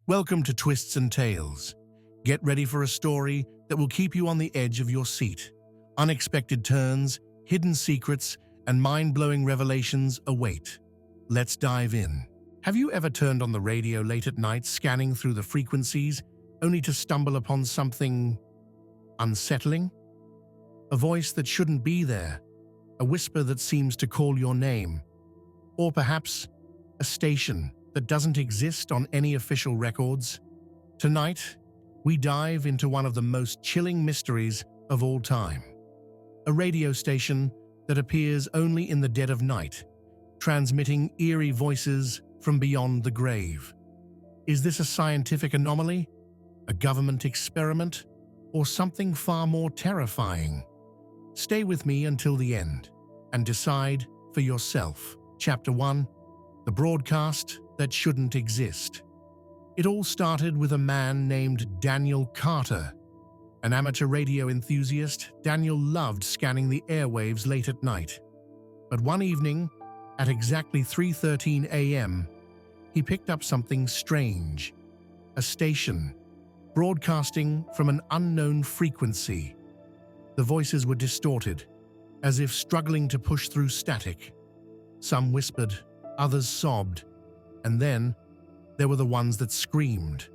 Welcome to Twists and Tales. Get ready for a story that will keep you on the edge of your seat. Unexpected turns, hidden secrets, and mind-blowing revelations await. Let's dive in. Have you ever turned on the radio late at night, scanning through the frequencies, only to stumble upon something unsettling? A voice that shouldn't be there, a whisper that seems to call your name, or perhaps a station that doesn't exist on any official records? Tonight, we dive into one of the most chilling mysteries of all time. A radio station that appears only in the dead of night, transmitting eerie voices from beyond the grave. Is this a scientific anomaly, a government experiment, or something far more terrifying? Stay with me until the end and decide for yourself. Chapter 1: The Broadcast That Shouldn't Exist. It all started with a man named Daniel Carter. An amateur radio enthusiast, Daniel loved scanning the airwaves late at night. But one evening, at exactly 3:13 a.m., he picked up something strange. A station, broadcasting from an unknown frequency. The voices were distorted, as if struggling to push through static. Some whispered, others sobbed, and then there were the ones that screamed.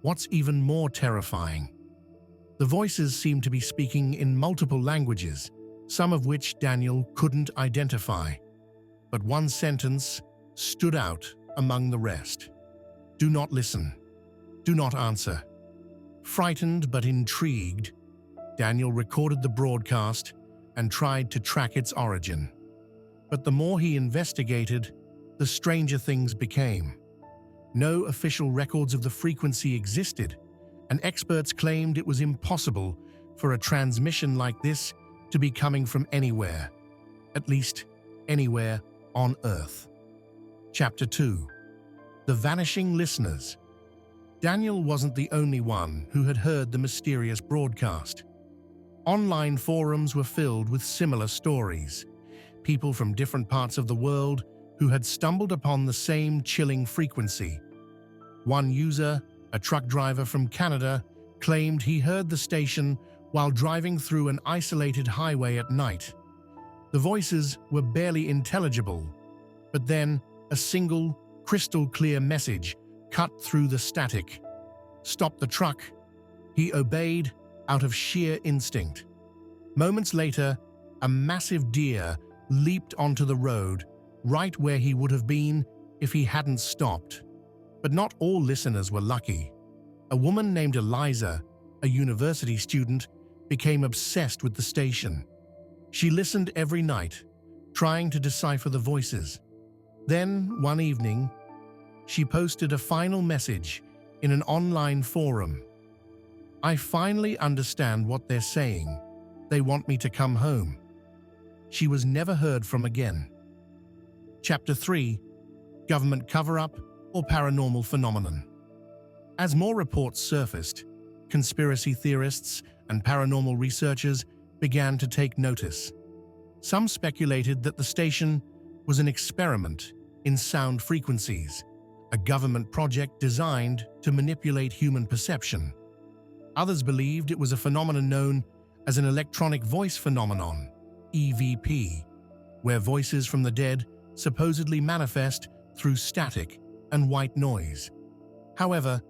What's even more terrifying? The voices seemed to be speaking in multiple languages, some of which Daniel couldn't identify. But one sentence stood out among the rest. Do not listen. Do not answer. Frightened but intrigued, Daniel recorded the broadcast and tried to track its origin. But the more he investigated, the stranger things became. No official records of the frequency existed, and experts claimed it was impossible for a transmission like this to be coming from anywhere, at least anywhere on Earth. Chapter 2: The Vanishing Listeners. Daniel wasn't the only one who had heard the mysterious broadcast. Online forums were filled with similar stories. People from different parts of the world who had stumbled upon the same chilling frequency. One user, a truck driver from Canada, claimed he heard the station while driving through an isolated highway at night. The voices were barely intelligible, but then a single, crystal-clear message cut through the static. Stop the truck. He obeyed out of sheer instinct. Moments later, a massive deer leaped onto the road, right where he would have been if he hadn't stopped. But not all listeners were lucky. A woman named Eliza, a university student, became obsessed with the station. She listened every night, trying to decipher the voices. Then, one evening, she posted a final message in an online forum. I finally understand what they're saying. They want me to come home. She was never heard from again. Chapter 3: Government Cover-Up or Paranormal Phenomenon. As more reports surfaced, conspiracy theorists and paranormal researchers began to take notice. Some speculated that the station was an experiment in sound frequencies, a government project designed to manipulate human perception. Others believed it was a phenomenon known as an electronic voice phenomenon, EVP, where voices from the dead supposedly manifest through static and white noise. However,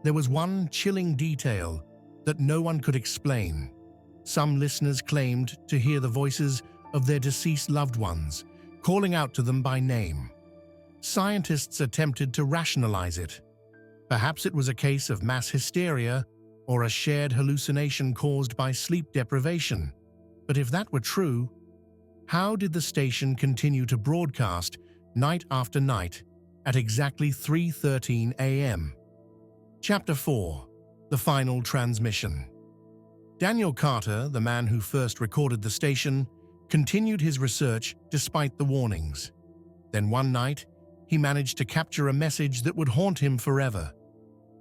there was one chilling detail that no one could explain. Some listeners claimed to hear the voices of their deceased loved ones, calling out to them by name. Scientists attempted to rationalize it. Perhaps it was a case of mass hysteria or a shared hallucination caused by sleep deprivation. But if that were true, how did the station continue to broadcast night after night at exactly 3:13 a.m.? Chapter 4: The Final Transmission. Daniel Carter, the man who first recorded the station, continued his research despite the warnings. Then one night, he managed to capture a message that would haunt him forever.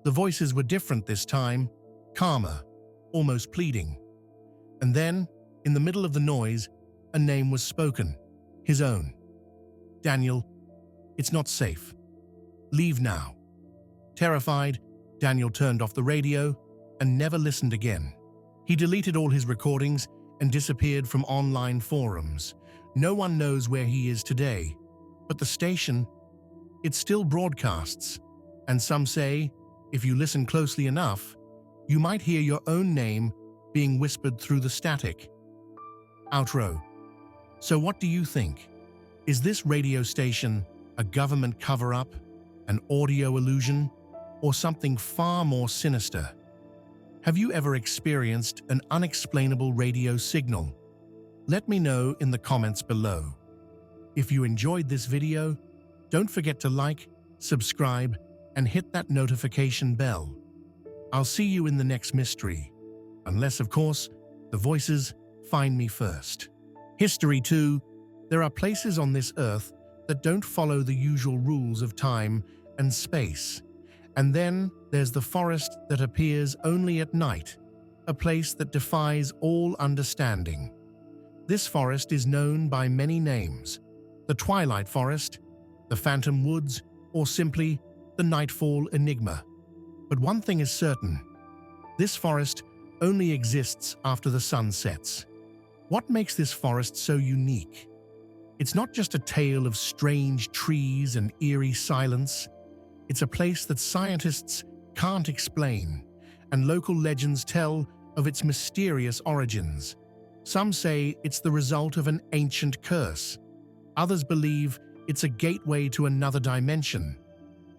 The voices were different this time, calmer, almost pleading. And then, in the middle of the noise, a name was spoken, his own. Daniel, it's not safe. Leave now. Terrified, Daniel turned off the radio and never listened again. He deleted all his recordings and disappeared from online forums. No one knows where he is today, but the station, it still broadcasts. And some say, if you listen closely enough, you might hear your own name being whispered through the static. Outro. So what do you think? Is this radio station a government cover-up, an audio illusion, or something far more sinister? Have you ever experienced an unexplainable radio signal? Let me know in the comments below. If you enjoyed this video, don't forget to like, subscribe, and hit that notification bell. I'll see you in the next mystery. Unless, of course, the voices find me first. History 2. There are places on this earth that don't follow the usual rules of time and space. And then there's the forest that appears only at night, a place that defies all understanding. This forest is known by many names: the Twilight Forest, the Phantom Woods, or simply the Nightfall Enigma. But one thing is certain: this forest only exists after the sun sets. What makes this forest so unique? It's not just a tale of strange trees and eerie silence. It's a place that scientists can't explain, and local legends tell of its mysterious origins. Some say it's the result of an ancient curse. Others believe it's a gateway to another dimension.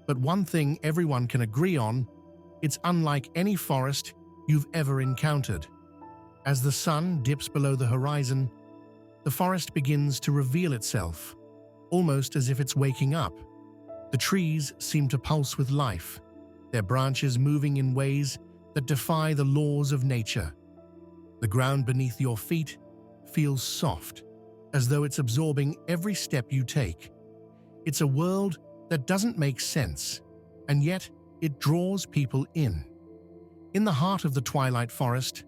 But one thing everyone can agree on: it's unlike any forest you've ever encountered. As the sun dips below the horizon, the forest begins to reveal itself, almost as if it's waking up. The trees seem to pulse with life, their branches moving in ways that defy the laws of nature. The ground beneath your feet feels soft, as though it's absorbing every step you take. It's a world that doesn't make sense, and yet it draws people in. In the heart of the Twilight Forest,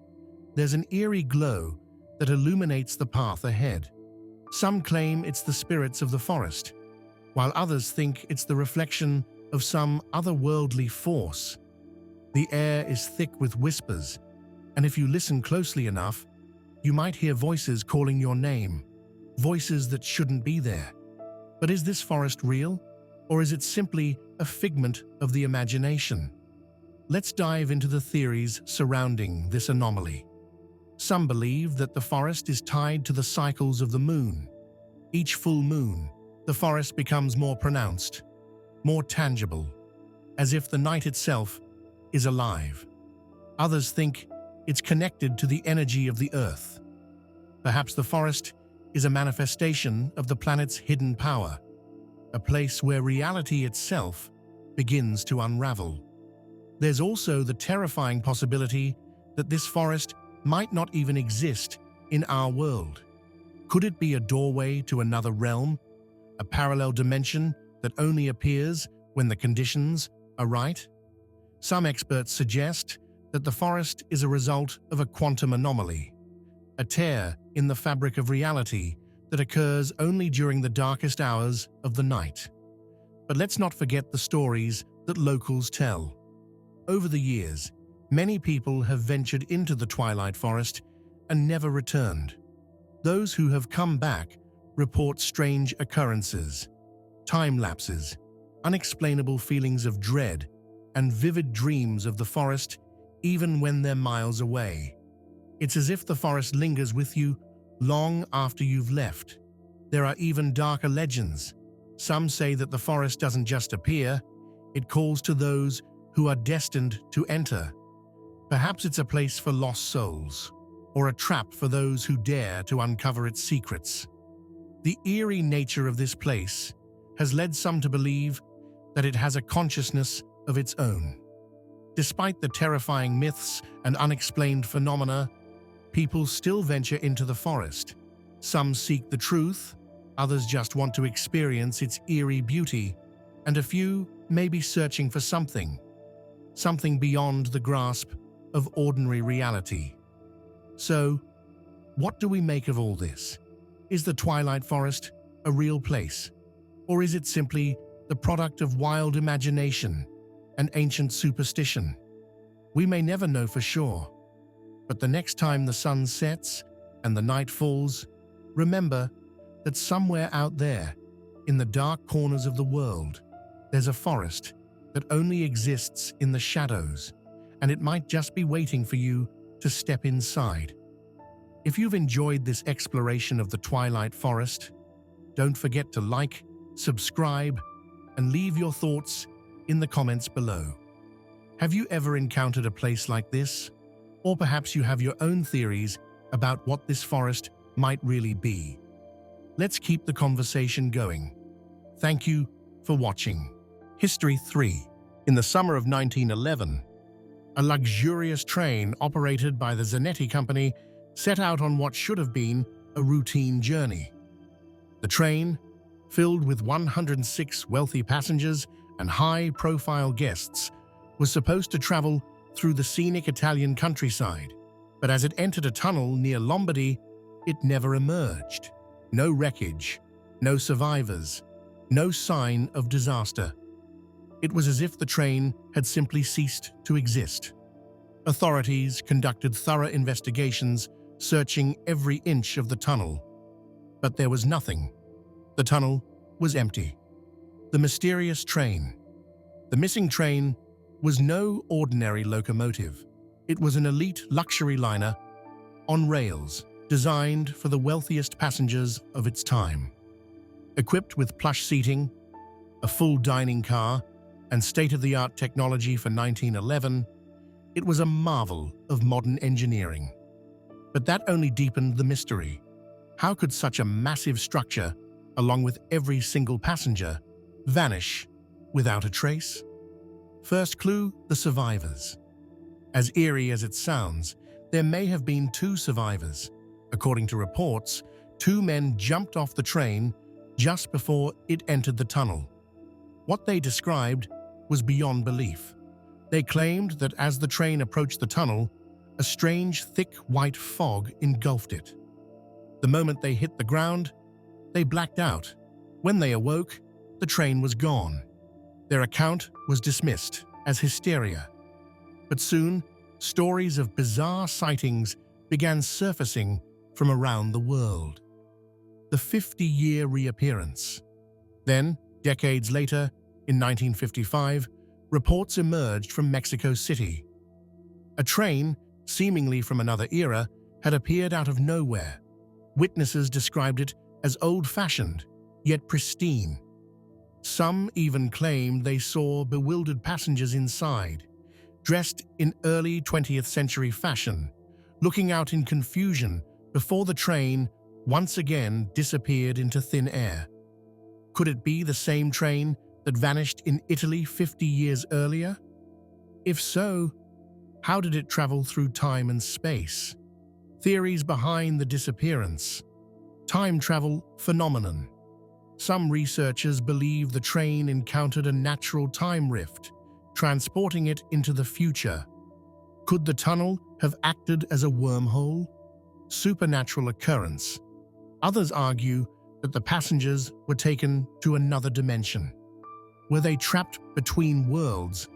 there's an eerie glow that illuminates the path ahead. Some claim it's the spirits of the forest, while others think it's the reflection of some otherworldly force. The air is thick with whispers, and if you listen closely enough, you might hear voices calling your name, voices that shouldn't be there. But is this forest real, or is it simply a figment of the imagination? Let's dive into the theories surrounding this anomaly. Some believe that the forest is tied to the cycles of the moon. Each full moon, the forest becomes more pronounced, more tangible, as if the night itself is alive. Others think it's connected to the energy of the earth. Perhaps the forest is a manifestation of the planet's hidden power, a place where reality itself begins to unravel. There's also the terrifying possibility that this forest might not even exist in our world. Could it be a doorway to another realm, a parallel dimension that only appears when the conditions are right? Some experts suggest that the forest is a result of a quantum anomaly, a tear in the fabric of reality that occurs only during the darkest hours of the night. But let's not forget the stories that locals tell. Over the years, many people have ventured into the Twilight Forest and never returned. Those who have come back report strange occurrences, time lapses, unexplainable feelings of dread, and vivid dreams of the forest even when they're miles away. It's as if the forest lingers with you long after you've left. There are even darker legends. Some say that the forest doesn't just appear, it calls to those who are destined to enter. Perhaps it's a place for lost souls, or a trap for those who dare to uncover its secrets. The eerie nature of this place has led some to believe that it has a consciousness of its own. Despite the terrifying myths and unexplained phenomena, people still venture into the forest. Some seek the truth, others just want to experience its eerie beauty, and a few may be searching for something beyond the grasp of ordinary reality. So, what do we make of all this? Is the Twilight Forest a real place? Or is it simply the product of wild imagination? an ancient superstition. We may never know for sure, but the next time the sun sets and the night falls, remember that somewhere out there, in the dark corners of the world, there's a forest that only exists in the shadows, and it might just be waiting for you to step inside. If you've enjoyed this exploration of the Twilight Forest, don't forget to like, subscribe, and leave your thoughts in the comments below. Have you ever encountered a place like this? Or perhaps you have your own theories about what this forest might really be. Let's keep the conversation going. Thank you for watching. History 3. In the summer of 1911, a luxurious train operated by the Zanetti Company set out on what should have been a routine journey. The train, filled with 106 wealthy passengers and high-profile guests, was supposed to travel through the scenic Italian countryside, but as it entered a tunnel near Lombardy, it never emerged. No wreckage, no survivors, no sign of disaster. It was as if the train had simply ceased to exist. Authorities conducted thorough investigations, searching every inch of the tunnel. But there was nothing. The tunnel was empty. The mysterious train. The missing train was no ordinary locomotive. It was an elite luxury liner on rails, designed for the wealthiest passengers of its time. Equipped with plush seating, a full dining car, and state-of-the-art technology for 1911, it was a marvel of modern engineering. But that only deepened the mystery. How could such a massive structure, along with every single passenger, vanish without a trace? First clue, the survivors. As eerie as it sounds, there may have been 2 survivors. According to reports, 2 men jumped off the train just before it entered the tunnel. What they described was beyond belief. They claimed that as the train approached the tunnel, a strange, thick white fog engulfed it. The moment they hit the ground, they blacked out. When they awoke, the train was gone. Their account was dismissed as hysteria. But soon, stories of bizarre sightings began surfacing from around the world. The 50-year reappearance. Then, decades later, in 1955, reports emerged from Mexico City. A train, seemingly from another era, had appeared out of nowhere. Witnesses described it as old-fashioned, yet pristine. Some even claimed they saw bewildered passengers inside, dressed in early 20th century fashion, looking out in confusion before the train once again disappeared into thin air. Could it be the same train that vanished in Italy 50 years earlier? If so, how did it travel through time and space? Theories behind the disappearance. Time travel phenomenon. Some researchers believe the train encountered a natural time rift, transporting it into the future. Could the tunnel have acted as a wormhole? Supernatural occurrence. Others argue that the passengers were taken to another dimension. Were they trapped between worlds,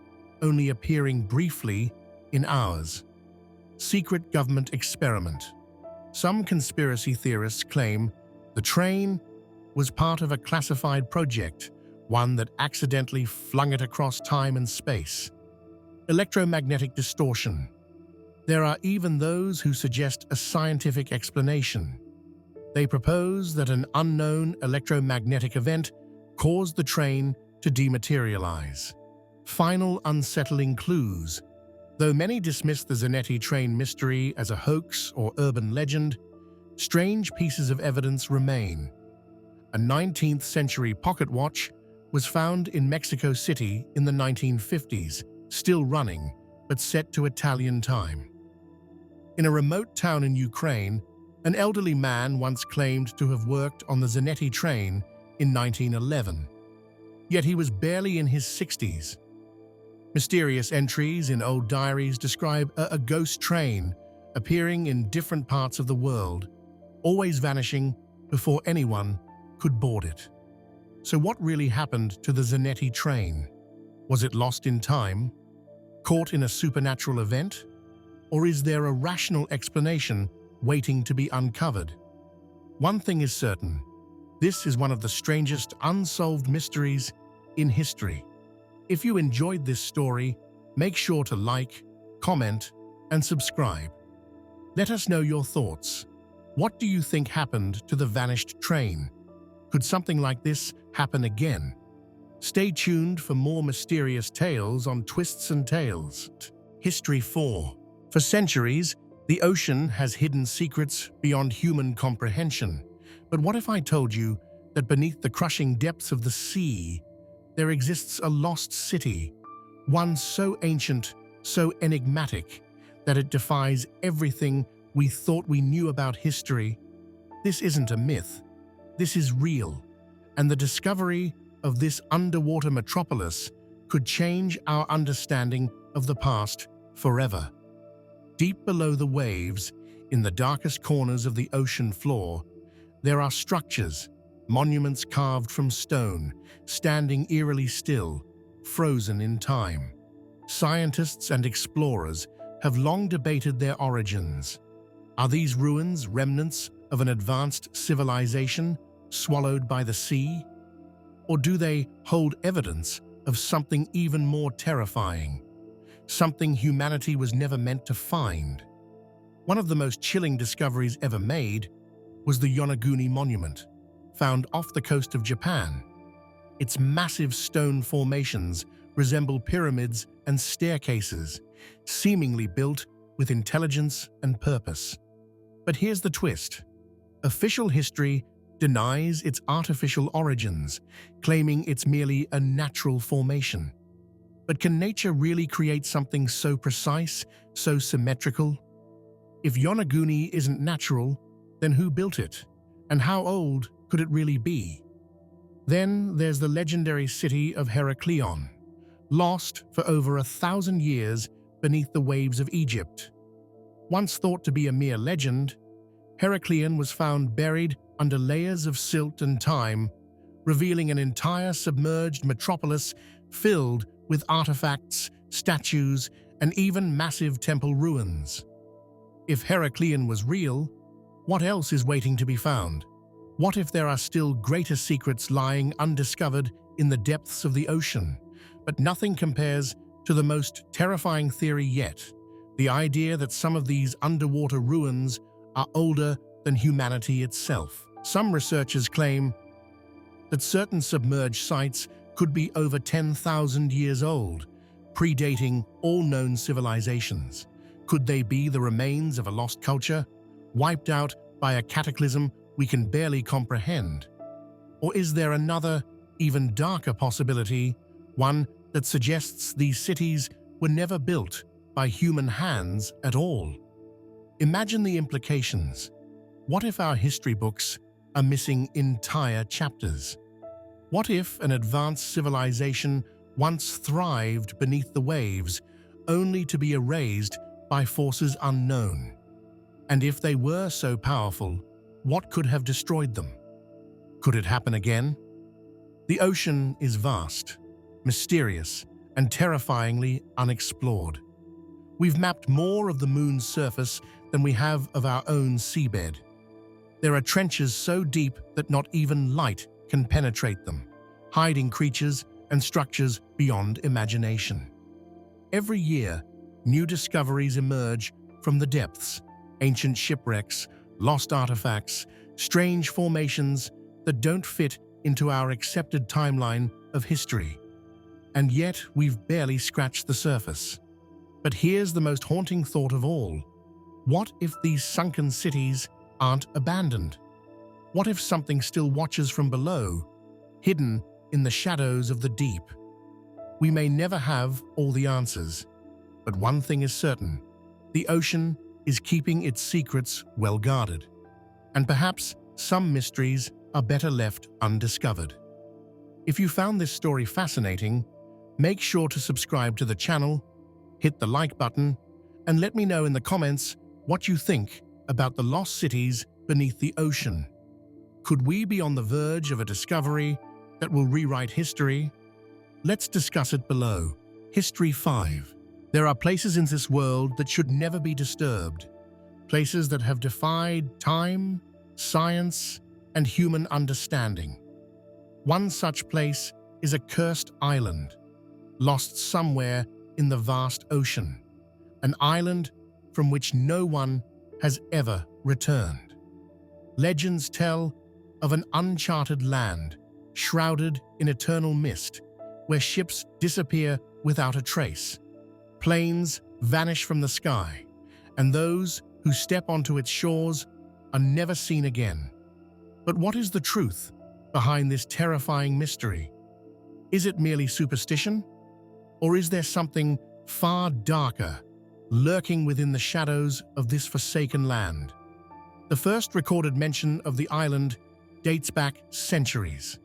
only appearing briefly in ours? Secret government experiment. Some conspiracy theorists claim the train was part of a classified project, one that accidentally flung it across time and space. Electromagnetic distortion. There are even those who suggest a scientific explanation. They propose that an unknown electromagnetic event caused the train to dematerialize. Final unsettling clues. Though many dismiss the Zanetti train mystery as a hoax or urban legend, strange pieces of evidence remain. A 19th century pocket watch was found in Mexico City in the 1950s, still running, but set to Italian time. In a remote town in Ukraine, an elderly man once claimed to have worked on the Zanetti train in 1911. Yet he was barely in his 60s. Mysterious entries in old diaries describe a ghost train appearing in different parts of the world, always vanishing before anyone could board it. So what really happened to the Zanetti train? Was it lost in time? Caught in a supernatural event? Or is there a rational explanation waiting to be uncovered? One thing is certain. This is one of the strangest unsolved mysteries in history. If you enjoyed this story, make sure to like, comment, and subscribe. Let us know your thoughts. What do you think happened to the vanished train? Could something like this happen again? Stay tuned for more mysterious tales on Twists and Tales. History 4. For centuries, the ocean has hidden secrets beyond human comprehension. But what if I told you that beneath the crushing depths of the sea, there exists a lost city, one so ancient, so enigmatic, that it defies everything we thought we knew about history? This isn't a myth. This is real, and the discovery of this underwater metropolis could change our understanding of the past forever. Deep below the waves, in the darkest corners of the ocean floor, there are structures, monuments carved from stone, standing eerily still, frozen in time. Scientists and explorers have long debated their origins. Are these ruins remnants of an advanced civilization swallowed by the sea? Or do they hold evidence of something even more terrifying? Something humanity was never meant to find. One of the most chilling discoveries ever made was the Yonaguni Monument, found off the coast of Japan. Its massive stone formations resemble pyramids and staircases, seemingly built with intelligence and purpose. But here's the twist. Official history denies its artificial origins, claiming it's merely a natural formation. But can nature really create something so precise, so symmetrical? If Yonaguni isn't natural, then who built it? And how old could it really be? Then there's the legendary city of Heraklion, lost for over 1,000 years beneath the waves of Egypt. Once thought to be a mere legend, Heraklion was found buried under layers of silt and time, revealing an entire submerged metropolis filled with artifacts, statues, and even massive temple ruins. If Heraklion was real, what else is waiting to be found? What if there are still greater secrets lying undiscovered in the depths of the ocean? But nothing compares to the most terrifying theory yet, the idea that some of these underwater ruins are older than humanity itself. Some researchers claim that certain submerged sites could be over 10,000 years old, predating all known civilizations. Could they be the remains of a lost culture, wiped out by a cataclysm we can barely comprehend? Or is there another, even darker possibility, one that suggests these cities were never built by human hands at all? Imagine the implications. What if our history books are missing entire chapters? What if an advanced civilization once thrived beneath the waves, only to be erased by forces unknown? And if they were so powerful, what could have destroyed them? Could it happen again? The ocean is vast, mysterious, and terrifyingly unexplored. We've mapped more of the moon's surface than we have of our own seabed. There are trenches so deep that not even light can penetrate them, hiding creatures and structures beyond imagination. Every year, new discoveries emerge from the depths: ancient shipwrecks, lost artifacts, strange formations that don't fit into our accepted timeline of history. And yet, we've barely scratched the surface. But here's the most haunting thought of all. What if these sunken cities aren't abandoned? What if something still watches from below, hidden in the shadows of the deep? We may never have all the answers, but one thing is certain: the ocean is keeping its secrets well guarded. And perhaps some mysteries are better left undiscovered. If you found this story fascinating, make sure to subscribe to the channel, hit the like button, and let me know in the comments what you think about the lost cities beneath the ocean. Could we be on the verge of a discovery that will rewrite history? Let's discuss it below. History 5. There are places in this world that should never be disturbed. Places that have defied time, science, and human understanding. One such place is a cursed island, lost somewhere in the vast ocean. An island from which no one has ever returned. Legends tell of an uncharted land, shrouded in eternal mist, where ships disappear without a trace. Planes vanish from the sky, and those who step onto its shores are never seen again. But what is the truth behind this terrifying mystery? Is it merely superstition? Or is there something far darker lurking within the shadows of this forsaken land? The first recorded mention of the island dates back centuries.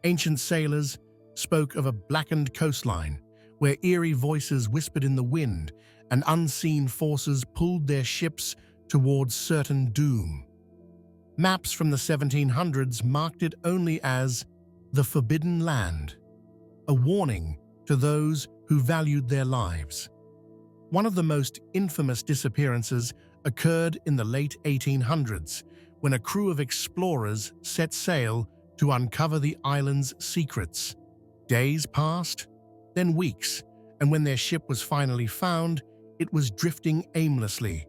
Ancient sailors spoke of a blackened coastline where eerie voices whispered in the wind and unseen forces pulled their ships towards certain doom. Maps from the 1700s marked it only as the Forbidden Land, a warning to those who valued their lives. One of the most infamous disappearances occurred in the late 1800s when a crew of explorers set sail to uncover the island's secrets. Days passed, then weeks, and when their ship was finally found, it was drifting aimlessly,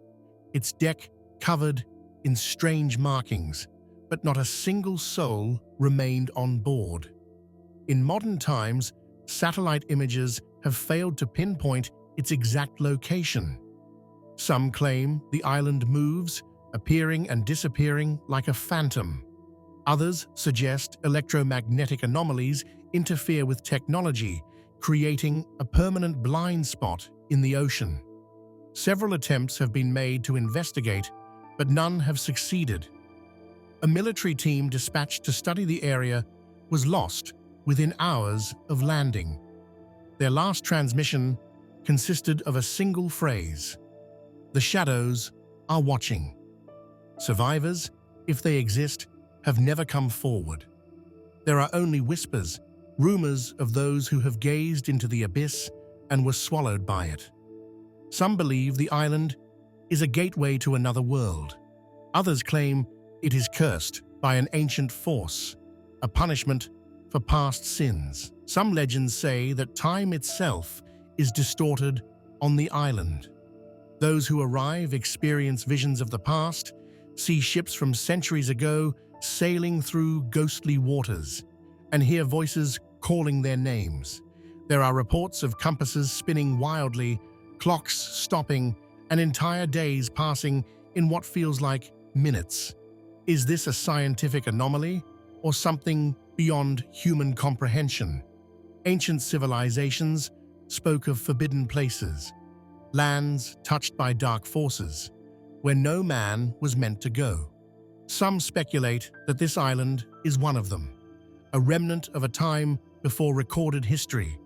its deck covered in strange markings, but not a single soul remained on board. In modern times, satellite images have failed to pinpoint its exact location. Some claim the island moves, appearing and disappearing like a phantom. Others suggest electromagnetic anomalies interfere with technology, creating a permanent blind spot in the ocean. Several attempts have been made to investigate, but none have succeeded. A military team dispatched to study the area was lost within hours of landing. Their last transmission consisted of a single phrase: "The shadows are watching." Survivors, if they exist, have never come forward. There are only whispers, rumors of those who have gazed into the abyss and were swallowed by it. Some believe the island is a gateway to another world. Others claim it is cursed by an ancient force, a punishment for past sins. Some legends say that time itself is distorted on the island. Those who arrive experience visions of the past, see ships from centuries ago sailing through ghostly waters, and hear voices calling their names. There are reports of compasses spinning wildly, clocks stopping, and entire days passing in what feels like minutes. Is this a scientific anomaly or something beyond human comprehension? Ancient civilizations spoke of forbidden places, lands touched by dark forces, where no man was meant to go. Some speculate that this island is one of them, a remnant of a time before recorded history,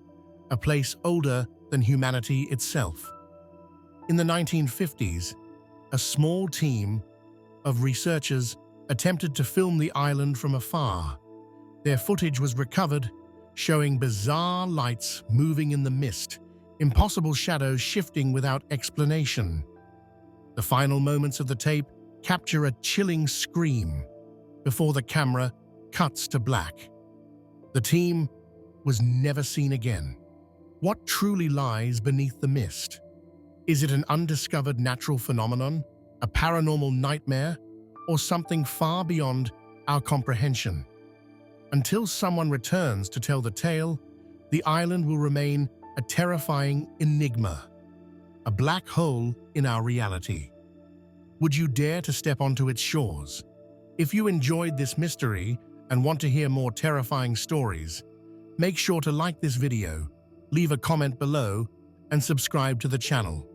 a place older than humanity itself. In the 1950s, a small team of researchers attempted to film the island from afar. Their footage was recovered, showing bizarre lights moving in the mist, impossible shadows shifting without explanation. The final moments of the tape capture a chilling scream before the camera cuts to black. The team was never seen again. What truly lies beneath the mist? Is it an undiscovered natural phenomenon, a paranormal nightmare, or something far beyond our comprehension? Until someone returns to tell the tale, the island will remain a terrifying enigma, a black hole in our reality. Would you dare to step onto its shores? If you enjoyed this mystery and want to hear more terrifying stories, make sure to like this video, leave a comment below, and subscribe to the channel.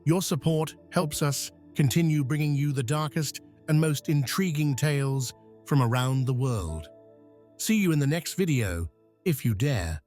Your support helps us continue bringing you the darkest and most intriguing tales from around the world. See you in the next video, if you dare.